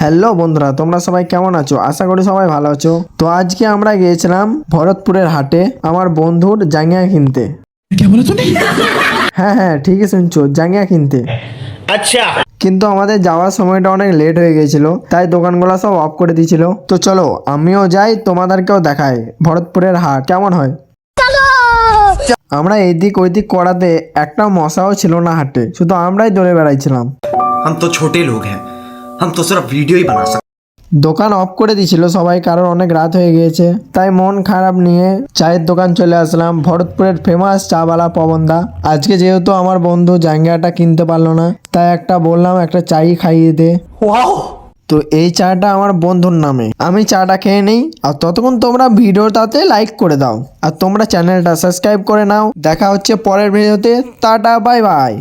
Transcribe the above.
Hello বন্ধুরা, তোমরা সবাই কেমন আছো? আশা করি সবাই ভালো আছো। তো আজকে আমরা গিয়েছিলাম ভরতপুরের হাটে আমার বন্ধুর জাঙ্গিয়া কিনতে। হ্যাঁ, ঠিকই শুনছো, জাঙ্গিয়া কিনতে। अच्छा। কিন্তু আমাদের যাওয়ার সময়টা অনেক লেট হয়ে গেছিল, তাই দোকানগুলো সব অফ করে দিয়েছিল। তো চলো আমিও যাই, তোমাদেরকেও দেখাই ভরতপুরের হাট কেমন হয়। আমরা এইদিক ওইদিক করাতে একটা মশাও ছিল না হাটে, শুধু আমরাই দৌড়ে বেড়াইছিলাম। हम तो छोटे लोग हैं, हम तो सिर्फ वीडियो ही बना सकते। দোকান অফ করে দিয়েছিল সবাই, কারণ অনেক রাত হয়ে গিয়েছে। তাই মন খারাপ নিয়ে চায়ের দোকান চলে আসলাম, ভরতপুরের ফেমাস চাওয়ালা পবনদা। আজকে যেহেতু আমার বন্ধু জাঙ্গিয়াটা কিনতে পারলো না, তাই একটা বললাম একটা চাই খাইয়ে দে। তো এই চাটা আমার বন্ধুর নামে, আমি চাটা খেয়ে নেই। আর ততক্ষণ তোমরা ভিডিওটাতে লাইক করে দাও, আর তোমরা চ্যানেলটা সাবস্ক্রাইব করে নাও। দেখা হচ্ছে পরের ভিডিওতে। Tata, bye bye.